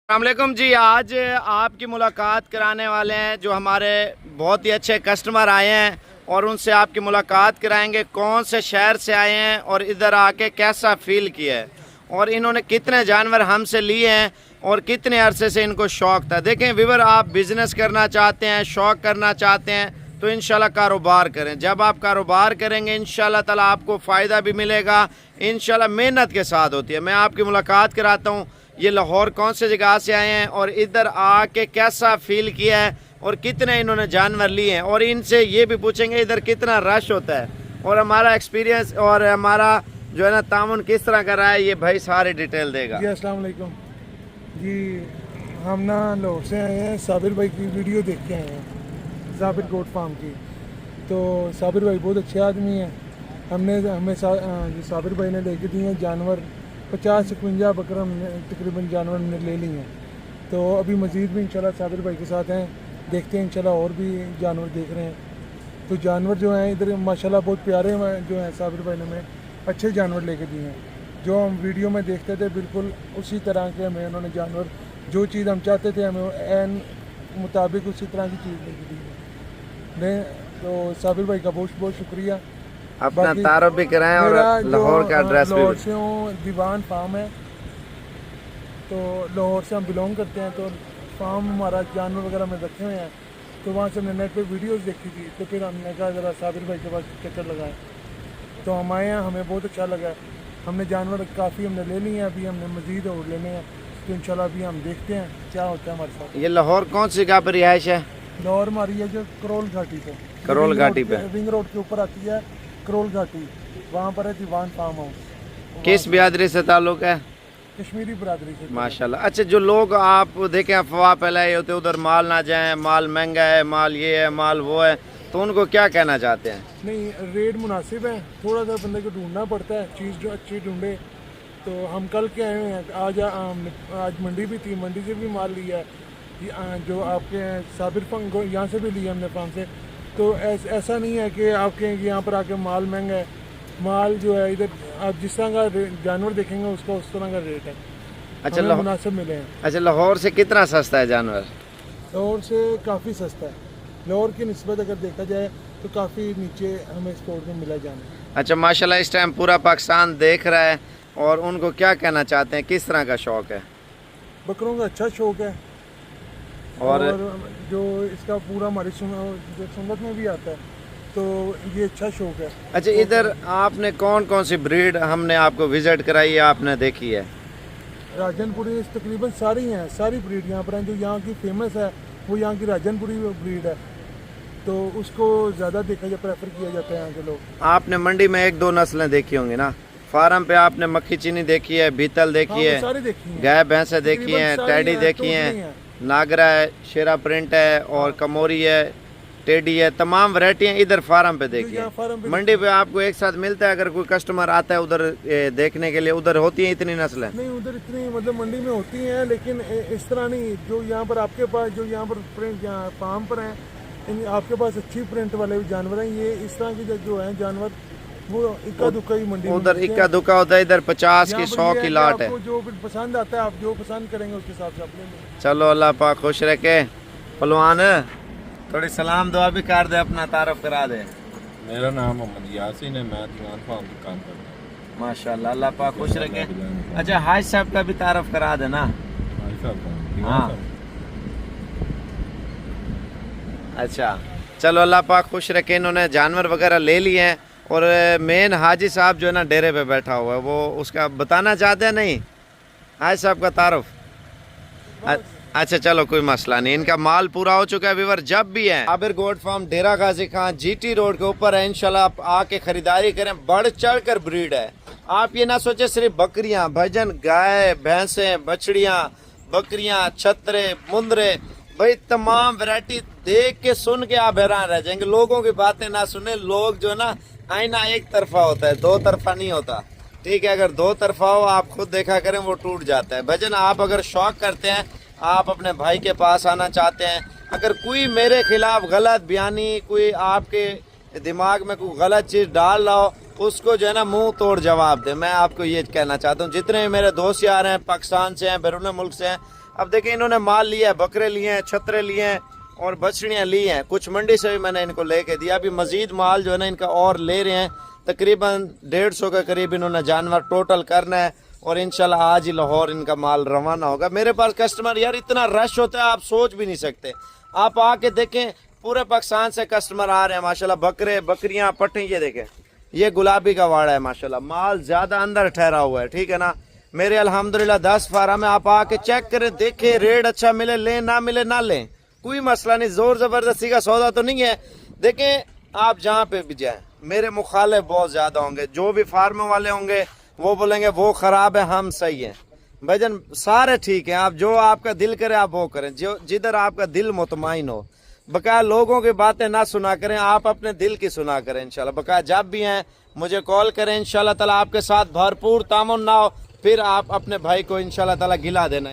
अस्सलामुअलैकुम जी। आज आपकी मुलाकात कराने वाले हैं जो हमारे बहुत ही अच्छे कस्टमर आए हैं और उनसे आपकी मुलाकात कराएंगे। कौन से शहर से आए हैं और इधर आके कैसा फील किया है और इन्होंने कितने जानवर हमसे लिए हैं और कितने अरसे से इनको शौक़ था। देखें व्यूअर, आप बिज़नेस करना चाहते हैं, शौक़ करना चाहते हैं तो इंशाल्लाह कारोबार करें। जब आप कारोबार करेंगे इंशाल्लाह ताला आपको फ़ायदा भी मिलेगा। इंशाल्लाह मेहनत के साथ होती है। मैं आपकी मुलाकात कराता हूँ। ये लाहौर कौन से जगह से आए हैं और इधर आके कैसा फील किया है और कितने इन्होंने जानवर लिए हैं, और इनसे ये भी पूछेंगे इधर कितना रश होता है और हमारा एक्सपीरियंस और हमारा जो है ना तामुन किस तरह कर रहा है। ये भाई सारी डिटेल देगा। जी अस्सलाम वालेकुम जी। हम ना लाहौर से आए हैं, साबिर भाई की वीडियो देख के आए हैं, साबिर गोट फार्म की। तो साबिर भाई बहुत अच्छे आदमी हैं। हमें साबिर भाई ने लेके दिए हैं जानवर 50-51 बकरा तकरीबन जानवर हमने ले लिए हैं। तो अभी मज़ीद भी इंशाल्लाह साबिर भाई के साथ हैं, देखते हैं इंशाल्लाह और भी जानवर देख रहे हैं। तो जानवर जो हैं इधर माशाल्लाह बहुत प्यारे जो हैं, साबिर भाई ने हमें अच्छे जानवर लेके दिए हैं। जो हम वीडियो में देखते थे बिल्कुल उसी तरह के हमें उन्होंने जानवर, जो चीज़ हम चाहते थे हमें एन मुताबिक उसी तरह की चीज़ लेके दी है। तो साबिर भाई का बहुत बहुत शुक्रिया। अपना तारुफ भी कराएं और लाहौर का एड्रेस भी। लाहौर से हूँ, दीवान फार्म है, तो लाहौर से हम बिलोंग करते हैं। तो फार्म हमारा जानवर वगैरह में रखे हुए हैं। तो वहाँ से हमने नेट पे वीडियोस देखी थी, तो फिर हमने कहा ज़रा साबिर भाई के पास चक्कर लगाएं। तो हम आए हैं, हमें बहुत अच्छा लगा। हमने जानवर काफ़ी हमने ले लिए हैं, अभी हमने मज़ीद और लेने हैं। तो इंशाल्लाह अभी हम देखते हैं क्या होता है हमारे साथ। ये लाहौर कौन सी जगह पर रिहाइश है? लाहौर हमारी है जो करोल घाटी पे, करोल घाटी पे, रिंग रोड के ऊपर आती है करोल घाटी, वहाँ पर है दीवान फार्म हाउस। किस बिरादरी से ताल्लुक़ है? कश्मीरी बिरादरी से। माशाल्लाह। अच्छा, जो लोग आप देखें अफवाह फैलाए होते उधर माल ना जाए, माल महंगा है, माल ये है, माल वो है, तो उनको क्या कहना चाहते हैं? नहीं, रेट मुनासिब है, थोड़ा सा बंदे को ढूंढना पड़ता है, चीज़ जो अच्छी ढूंढे। तो हम कल के आए हुए हैं, आज मंडी भी थी, मंडी से भी माल लिया है, जो आपके साबिर फंग यहाँ से भी लिया हमने फार्म से। तो ऐसा नहीं है कि आपके यहाँ पर आके माल महंगा है। माल जो है इधर आप जिस तरह का जानवर देखेंगे उसका उस तरह का रेट है। अच्छा, मुनासिब मिले हैं। अच्छा, लाहौर से कितना सस्ता है जानवर? लाहौर से काफ़ी सस्ता है। लाहौर की निस्बत अगर देखा जाए तो काफ़ी नीचे हमें स्पोर्ट में मिला जाना। अच्छा, माशाल्लाह इस टाइम पूरा पाकिस्तान देख रहा है और उनको क्या कहना चाहते हैं, किस तरह का शौक़ है? बकरों का अच्छा शौक़ है और जो इसका पूरा हमारी सुन्नत में भी आता है, तो ये अच्छा शौक़ है। अच्छा, इधर आपने कौन कौन सी ब्रीड हमने आपको विज़िट कराई है, आपने देखी है? राजनपुरी तकरीबन सारी हैं, सारी ब्रीड यहाँ पर हैं। जो यहाँ की फेमस है वो यहाँ की राजनपुरी ब्रीड है, तो उसको ज़्यादा देखा जाए, प्रेफर किया जाता है यहाँ के लोग। आपने मंडी में 1-2 नस्लें देखी होंगी ना? फार्म पे आपने मक्खी चीनी देखी है, बीतल देखी है, सारी देखी हैं, गाय भैंसें देखी हैं, टैडी देखी हैं, नागरा है, शेरा प्रिंट है और कमोरी है, टेडी है, तमाम वैरायटियाँ इधर फार्म पे देखी है। मंडी पे आपको एक साथ मिलता है अगर कोई कस्टमर आता है उधर देखने के लिए? उधर होती है इतनी नस्लें? नहीं, उधर इतनी मतलब मंडी में होती हैं, लेकिन इस तरह नहीं जो यहाँ पर आपके पास, जो यहाँ पर प्रिंट फार्म पर हैं, आपके पास अच्छी प्रिंट वाले जानवर हैं। ये इस तरह की जो हैं जानवर वो इक्का दुक्का ही मंडी में उधर इक्का दुक्का होता है, इधर 50 की 100 की लाट है। जो पसंद आता है आप जो पसंद करेंगे उसके हिसाब से आप ले लें। चलो, अल्लाह पाक खुश रखे। पहलवान थोड़ी सलाम दुआ भी कर दे, अपना तारुफ करा दे। मेरा नाम मोहम्मद यासीन है, मैं दीवान फार्म में काम करता हूँ। माशाल्लाह, अल्लाह पाक खुश रखे। अच्छा, हाज साहब का भी तारुफ करा देना। हाँ, अच्छा, चलो, अल्लाह पाक खुश रखे। इन्होंने जानवर वगैरह ले लिए हैं और मेन हाजी साहब जो है ना डेरे पे बैठा हुआ है, वो उसका बताना चाहते हैं। नहीं, हाजी साहब का तारुफ। अच्छा, चलो, कोई मसला नहीं। इनका माल पूरा हो चुका है व्यूअर। जब भी है साबिर गोट फार्म डेरा गाजी खान GT रोड के ऊपर है। इंशाल्लाह आप आके खरीदारी करें, बढ़ चढ़ कर ब्रीड है। आप ये ना सोचे सिर्फ बकरियां, भजन, गाय, भैंसें, बछड़ियां, बकरियां, छतरे, मुंदरे, भाई तमाम वैरायटी देख के सुन के आप हैरान रह जाएंगे। लोगों की बातें ना सुने। लोग जो है ना, आईना एक तरफा होता है, 2 तरफा नहीं होता। ठीक है, अगर 2 तरफा हो आप खुद देखा करें वो टूट जाता है। भजन, आप अगर शौक करते हैं, आप अपने भाई के पास आना चाहते हैं, अगर कोई मेरे खिलाफ गलत बयानी, कोई आपके दिमाग में कोई गलत चीज़ डाल रहा हो, उसको जो है ना मुंह तोड़ जवाब दे। मैं आपको ये कहना चाहता हूँ, जितने मेरे दोस्त यार हैं पाकिस्तान से हैं, बैरून मुल्क से हैं, अब देखिए इन्होंने माल लिया है, बकरे लिए हैं, छतरे लिए हैं और बछड़ियाँ ली हैं। कुछ मंडी से भी मैंने इनको लेके दिया। अभी मजीद माल जो है ना इनका और ले रहे हैं। तकरीबन 150 के करीब इन्होंने जानवर टोटल करना है और इंशाल्लाह आज ही लाहौर इनका माल रवाना होगा। मेरे पास कस्टमर यार इतना रश होता है आप सोच भी नहीं सकते। आप आके देखें पूरे पाकिस्तान से कस्टमर आ रहे हैं माशाल्लाह। बकरे बकरियां पट्टी ये देखें, ये गुलाबी का वाड़ा है माशाल्लाह। माल ज्यादा अंदर ठहरा हुआ है, ठीक है ना। मेरे अल्हम्दुलिल्लाह 10 फार्म है, आप आके चेक करें, देखें, रेट अच्छा मिले लें, ना मिले ना लें, कोई मसला नहीं। जोर जबरदस्ती का सौदा तो नहीं है। देखें आप जहाँ पे भी जाएं, मेरे मुखालिफ बहुत ज्यादा होंगे। जो भी फार्म वाले होंगे वो बोलेंगे वो खराब है, हम सही है। भाईजान सारे ठीक है, आप जो आपका दिल करे आप वो करें, जो जिधर आपका दिल मुतमाइन हो। बकाया लोगों की बातें ना सुना करें, आप अपने दिल की सुना करें इंशाल्लाह। बकाया जब भी हैं मुझे कॉल करें, इंशाल्लाह ताला आपके साथ भरपूर तामुन ना हो, फिर आप अपने भाई को इंशाल्लाह ताला गिला देना।